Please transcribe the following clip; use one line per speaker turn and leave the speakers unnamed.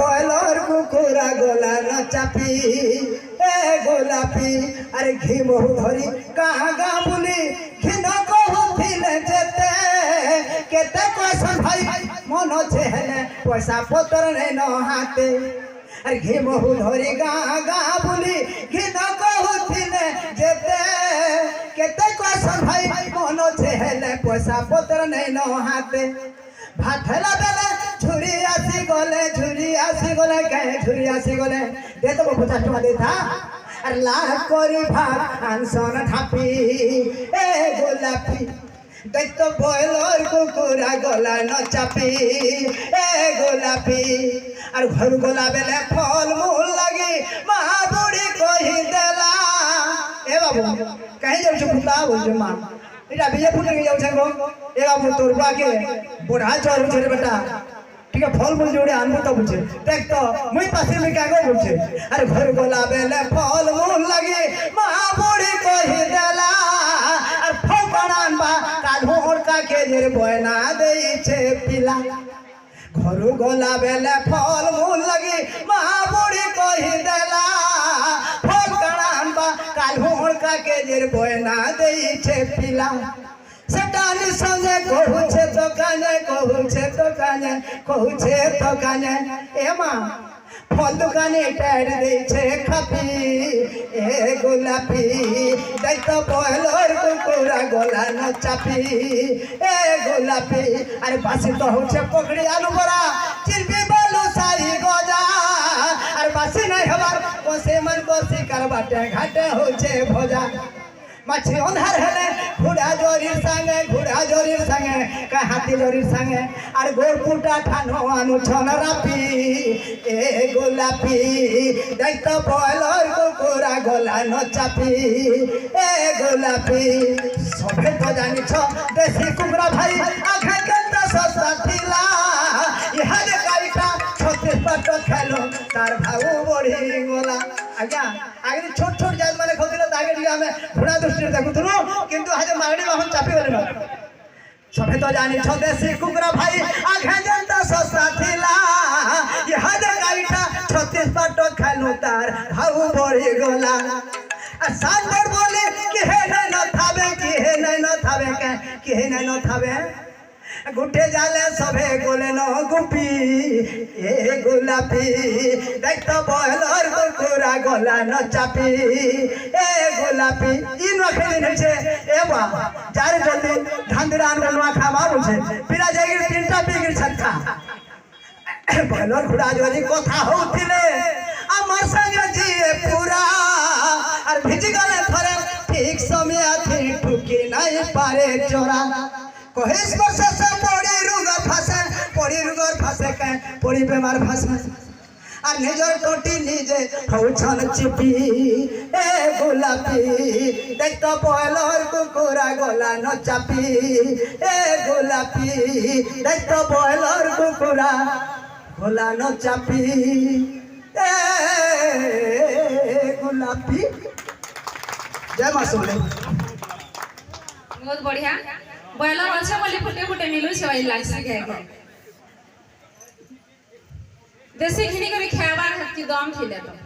বয়লর কুকুরা গোলা ন চাপি এ গোলাপি আরে ঘি বহু ধরি কাগা বুলি ঘিন কহুলে যেতে কেতে কইসন ভাই মন আছে হেলে পয়সা পতর নেই ন হাতে আর ঘি বহু ধরি গাগা বুলি ঘিন কহুলে যেতে কেতে কইসন ভাই মন আছে হেলে পয়সা পতর নেই ন হাতে ভাতলা বেলা ঝুরি আসি গলে কে ঝুরি আসি গলে দে তো 50 টাকা দে থা আর লাখ করি ভাত আনসন ধাপি এ গোলাপি দেখতো বয়লর কুকুরা গলা ন চাপি এ গোলাপি আর ঘর গোলা বেলে ফল মূল লাগি মা বুড়ি কহি দেলা এ বাবু কাহি যাচ্ছ ফুটা বলছো মা এটা বিয়ে ফুটে যাচ্ছে গো এ বাবু তোর বাকে বুড়া চল রে বেটা ঠিক আছে ফল মূল जोड़े आनबो तो बुझे देख तो मुई पासे में का गो बुझे अरे घर गोला बेले फल मूल लगे मा बुढ़ी कहि देला और फौकड़ान बा काल्हो ओरका के जेर बयना देई छे पिला घर गोला बेले फल मूल लगे मा बुढ़ी कहि देला फौकड़ान बा काल्हो ओरका के जेर बयना देई छे पिला सटानी संगे कहूछे तो काने ए माँ फल दुकाने टायर दे छे खपी ए गोलापी देख तो बयलर कुकुरा गोला न चापी ए गोलापी अरे बासी तो होछे पकड़ी आलू बड़ा चिरबी बालू सारी गजा अरे बासी नहीं हबार कोसे मन कोसी करबाटे घाटे होछे भोजा माछी अंधार हेले घुड़ा जोरीर संगे का हाथी जोरीर संगे और गोरपुटा ठानो आनु छन रापी ए गोलापी देख तो बयलर कुकुरा गोला न चापी ए गोलापी सभे तो जानी छ देसी कुकुरा भाई आखे केनता सस्ता थिला इहा जे गाईटा 36 पाट खेलो तार भाऊ बढी गोला आज्ञा आगे छोट छोट जात माने खौतिला तागे दिया हमें घोड़ा दृष्टि देखुथुनु किंतु हाजे मागणी बाहन चापी गले न सभे तो जानी छ देसी कुकुरा भाई आगे जनता सस्ता थिला ये हाजे गाईटा 36 पाट खेलो तार भाऊ बढी गोला आ सांबर बोले कि हे नै न थाबे गुटे जाले सभे गोले न गुपी ए गोलापी देख तो बयलर कुकुरा गोला न चापी ए गोलापी इन रखेली नहीं छे ए बा चार जल्दी धांधरान बनवा खावा बुझे पिरा जागिर तीनटा बिगिर छक्का बयलर खुड़ा जोली कथा होतिले আমার संगे जिए पूरा और भिज गले थरे ठीक समय आथि ठुकी नहीं पारे चोरा कहिस वर्ष से पड़ी रुगर फासे के पड़ी बेमार फासे আর নিজর টটি নিজে হউছন চিপি এ গোলাপি দেখ তো বয়লর কুকুরা গোলা ন চাপি এ গোলাপি দেখ তো বয়লর কুকুরা গোলা ন চাপি এ গোলাপি जय मां सोले
बहुत बढ़िया बयलर अच्छा बोली फुटे फुटे मिलू छै ओइ लाग सके देसी घिनी करे खाबार हत्ती दम खिले तो